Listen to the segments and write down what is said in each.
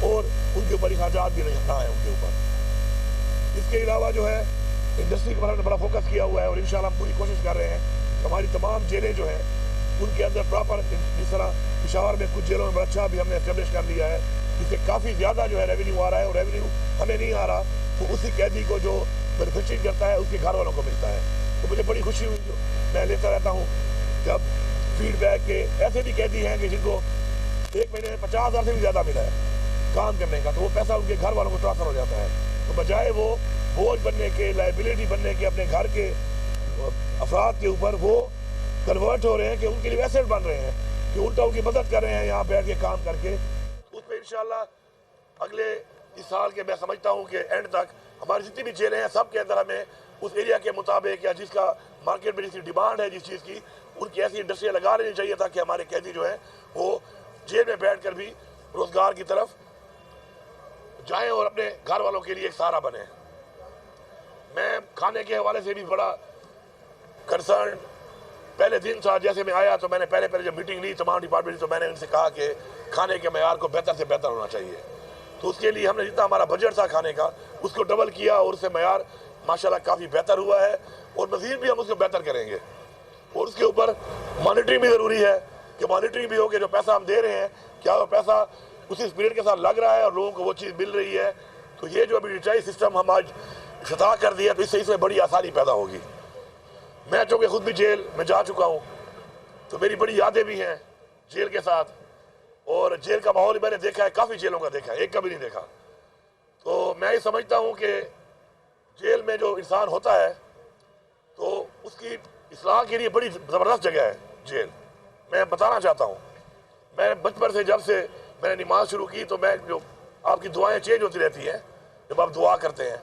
اور ان کے اوپر اخراجات بھی نہیں ہے ان کے اوپر۔ اس کے علاوہ جو ہے انڈسٹری کے بارے میں بڑا فوکس کیا ہوا ہے، اور انشاءاللہ ہم پوری کوشش کر رہے ہیں کہ ہماری تمام جیلیں جو ہیں ان کے اندر پراپر، جس طرح پشاور میں کچھ جیلوں میں بڑا اچھا بھی ہم نے اسٹیبلش کر لیا ہے، جس سے کافی زیادہ جو ہے ریونیو آ رہا ہے، اور ریونیو ہمیں نہیں آ رہا تو اسی قیدی کو جو بینیفیشری کرتا ہے اس کے گھر والوں کو ملتا ہے۔ تو مجھے بڑی خوشی ہوئی، جو میں لیتا رہتا ہوں جب فیڈ بیک کے ایسے بھی قیدی ہیں کہ جن کو ایک مہینے میں 50,000 سے بھی زیادہ ملا ہے کام کرنے کا، تو وہ پیسہ ان کے گھر والوں کو ٹرانسفر ہو جاتا ہے، تو بجائے وہ بوجھ بننے کے، لائبلٹی بننے کے اپنے گھر کے افراد کے اوپر، وہ کنورٹ ہو رہے ہیں کہ ان کے لیے ایسٹ بن رہے ہیں کہ الٹا ان کی مدد کر رہے ہیں یہاں بیٹھ کے کام کر کے۔ اس پہ انشاءاللہ اگلے اس سال کے میں سمجھتا ہوں کہ اینڈ تک ہماری جتنی بھی جیلیں ہیں سب کے اندر ہمیں اس ایریا کے مطابق یا جس کا مارکیٹ میں جس کی ڈیمانڈ ہے جس چیز کی، ان کی ایسی انڈسٹریاں لگا لینی چاہیے تاکہ ہمارے قیدی جو ہیں وہ جیل میں بیٹھ کر بھی روزگار کی طرف جائیں اور اپنے گھر والوں کے لیے ایک سہارا بنے۔ میں کھانے کے حوالے سے بھی بڑا کنسرن پہلے دن تھا، جیسے میں آیا تو میں نے پہلے جب میٹنگ لی تمام ڈپارٹمنٹ تو میں نے ان سے کہا کہ کھانے کے معیار کو بہتر سے بہتر ہونا چاہیے، تو اس کے لیے ہم نے جتنا ہمارا بجٹ تھا کھانے کا اس کو ڈبل کیا، اور اس سے معیار ماشاءاللہ کافی بہتر ہوا ہے، اور مزید بھی ہم اس کو بہتر کریں گے۔ اور اس کے اوپر مانیٹرنگ بھی ضروری ہے کہ مانیٹرنگ بھی ہو کہ جو پیسہ ہم دے رہے ہیں کیا وہ پیسہ اسی اسپرٹ کے ساتھ لگ رہا ہے اور لوگوں کو وہ چیز مل رہی ہے۔ تو یہ جو ابھی ریچارج سسٹم ہم آج افتتاح کر دیا تو اس سے بڑی آسانی پیدا ہوگی۔ میں چونکہ خود بھی جیل میں جا چکا ہوں تو میری بڑی یادیں بھی ہیں جیل کے ساتھ، اور جیل کا ماحول میں نے دیکھا ہے، کافی جیلوں کا دیکھا ہے، ایک کا بھی نہیں دیکھا۔ تو میں یہ سمجھتا ہوں کہ جیل میں جو انسان ہوتا ہے تو اس کی اصلاح کے لیے بڑی زبردست جگہ ہے جیل۔ میں بتانا چاہتا ہوں، میں بچپن سے جب سے میں نے نماز شروع کی تو میں جو آپ کی دعائیں چینج ہوتی رہتی ہیں جب آپ دعا کرتے ہیں،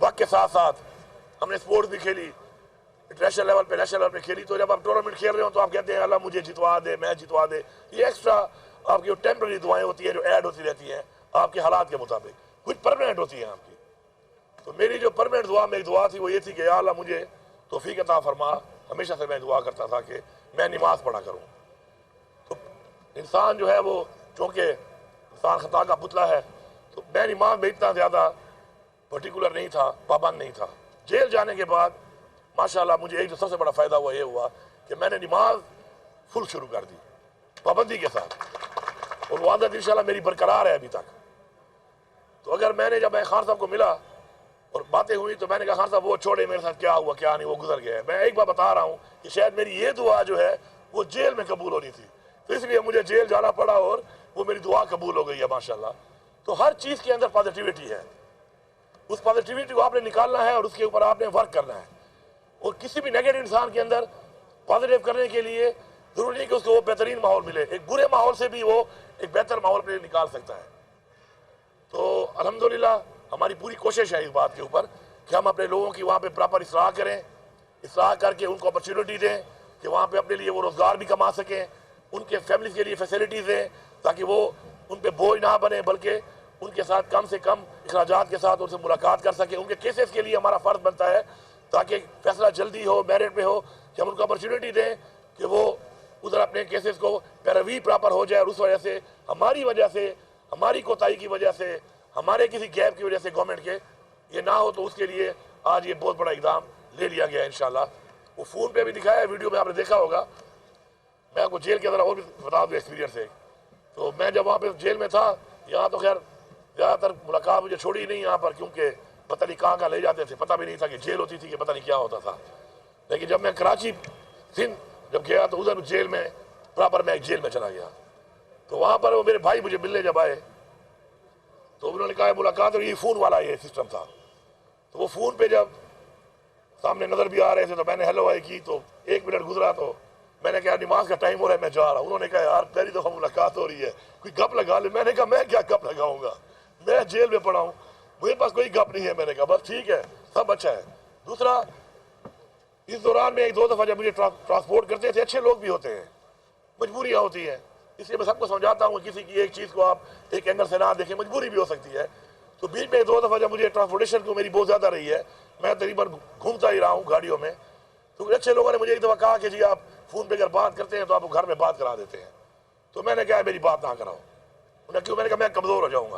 وقت کے ساتھ ساتھ ہم نے سپورٹس بھی کھیلی، انٹرنیشنل لیول پہ نیشنل لیول پہ کھیلی، تو جب آپ ٹورنامنٹ کھیل رہے ہو تو آپ کہتے ہیں اللہ مجھے جتوا دے، میں جتوا دے۔ یہ ایکسٹرا آپ کی جو ٹیمپرری دعائیں ہوتی ہیں جو ایڈ ہوتی رہتی ہیں آپ کے حالات کے مطابق، کچھ پرماننٹ ہوتی ہیں آپ کی۔ تو میری جو پرماننٹ دعا میں ایک دعا تھی وہ یہ تھی کہ یا اللہ مجھے توفیق عطا فرما، ہمیشہ سے میں دعا کرتا تھا کہ میں نماز پڑھا کروں۔ تو انسان جو ہے وہ چونکہ انسان خطا کا پتلا ہے، تو میں نماز میں اتنا زیادہ پرٹیکولر نہیں تھا، پابند نہیں تھا۔ جیل جانے کے بعد ماشاءاللہ مجھے ایک جو سب سے بڑا فائدہ ہوا یہ ہوا کہ میں نے نماز فل شروع کر دی پابندی کے ساتھ، اور وہ عادت انشاءاللہ میری برقرار ہے ابھی تک۔ تو اگر جب میں خان صاحب کو ملا اور باتیں ہوئی تو میں نے کہا خان صاحب وہ چھوڑے میرے ساتھ کیا ہوا کیا نہیں، وہ گزر گیا ہے۔ میں ایک بار بتا رہا ہوں کہ شاید میری یہ دعا جو ہے وہ جیل میں قبول ہونی تھی، تو اس لیے مجھے جیل جانا پڑا اور وہ میری دعا قبول ہو گئی ہے ماشاءاللہ۔ تو ہر چیز کے اندر پازیٹیوٹی ہے، اس پازیٹیوٹی کو آپ نے نکالنا ہے اور اس کے اوپر آپ نے ورک کرنا ہے۔ اور کسی بھی نیگیٹو انسان کے اندر پازیٹیو کرنے کے لیے ضروری نہیں کہ اس کو وہ بہترین ماحول ملے، ایک برے ماحول سے بھی وہ ایک بہتر ماحول اپنے نکال سکتا ہے۔ تو الحمدللہ ہماری پوری کوشش ہے اس بات کے اوپر کہ ہم اپنے لوگوں کی وہاں پہ پراپر اصلاح کریں، اصلاح کر کے ان کو اپرچونٹی دیں کہ وہاں پہ اپنے لیے وہ روزگار بھی کما سکیں، ان کے فیملیز کے لیے فیسلٹیز دیں تاکہ وہ ان پہ بوجھ نہ بنے، بلکہ ان کے ساتھ کم سے کم اخراجات کے ساتھ ان سے ملاقات کر سکیں۔ ان کے کیسز کے لیے ہمارا فرض بنتا ہے تاکہ فیصلہ جلدی ہو، میرٹ میں ہو، کہ ہم ان کو اپرچونٹی دیں کہ وہ ادھر اپنے کیسز کو پیروی پراپر ہو جائے، اور اس وجہ سے ہماری وجہ سے، ہماری کوتاہی کی وجہ سے، ہمارے کسی گیپ کی وجہ سے گورنمنٹ کے یہ نہ ہو، تو اس کے لیے آج یہ بہت بڑا اقدام لے لیا گیا ہے انشاءاللہ۔ وہ فون پہ بھی دکھایا ہے، ویڈیو میں آپ نے دیکھا ہوگا۔ میں آپ کو جیل کے اندر اور بھی بتا دوں ایکسپیرینس ہے، تو میں جب وہاں پہ جیل میں تھا، یہاں تو خیر زیادہ تر ملاقات مجھے چھوڑی نہیں یہاں پر، کیونکہ پتہ نہیں کہاں لے جاتے تھے، پتہ بھی نہیں تھا کہ جیل ہوتی تھی کہ پتہ نہیں کیا ہوتا تھا۔ لیکن جب میں کراچی سندھ جب گیا تو ادھر جیل میں پراپر میں ایک جیل میں چلا گیا، تو وہاں پر وہ میرے بھائی مجھے ملنے جب آئے تو انہوں نے کہا ملاقات، اور یہ فون والا یہ سسٹم تھا، تو وہ فون پہ جب سامنے نظر بھی آ رہے تھے تو میں نے ہیلو آئی کی، تو 1 منٹ گزرا تو میں نے کہا نماز کا ٹائم ہو رہا ہے میں جا رہا ہوں۔ انہوں نے کہا یار پہلی دفعہ ملاقات ہو رہی ہے، کوئی گپ لگا لے۔ میں نے کہا میں کیا گپ لگاؤں گا، میں جیل میں پڑا ہوں، میرے پاس کوئی گپ نہیں ہے۔ میں نے کہا بس ٹھیک ہے، سب اچھا ہے۔ دوسرا، اس دوران میں 1-2 دفعہ جب مجھے ٹرانسپورٹ کرتے تھے، اچھے لوگ بھی ہوتے ہیں، مجبوریاں ہوتی ہیں، اس لیے میں سب کو سمجھاتا ہوں کسی کی ایک چیز کو آپ ایک اینگل سے نہ دیکھیں، مجبوری بھی ہو سکتی ہے۔ تو بیچ میں 2 دفعہ جب مجھے ٹرانسپورٹیشن کو میری بہت زیادہ رہی ہے، میں تقریباً گھومتا ہی رہا ہوں گاڑیوں میں، تو اچھے لوگوں نے مجھے ایک دفعہ کہا کہ جی آپ فون پہ اگر بات کرتے ہیں تو آپ کو گھر میں بات کرا دیتے ہیں، تو میں نے کہا میری بات نہ کراؤ۔ انہوں نے کیوں؟ میں نے کہا میں کمزور ہو جاؤں گا۔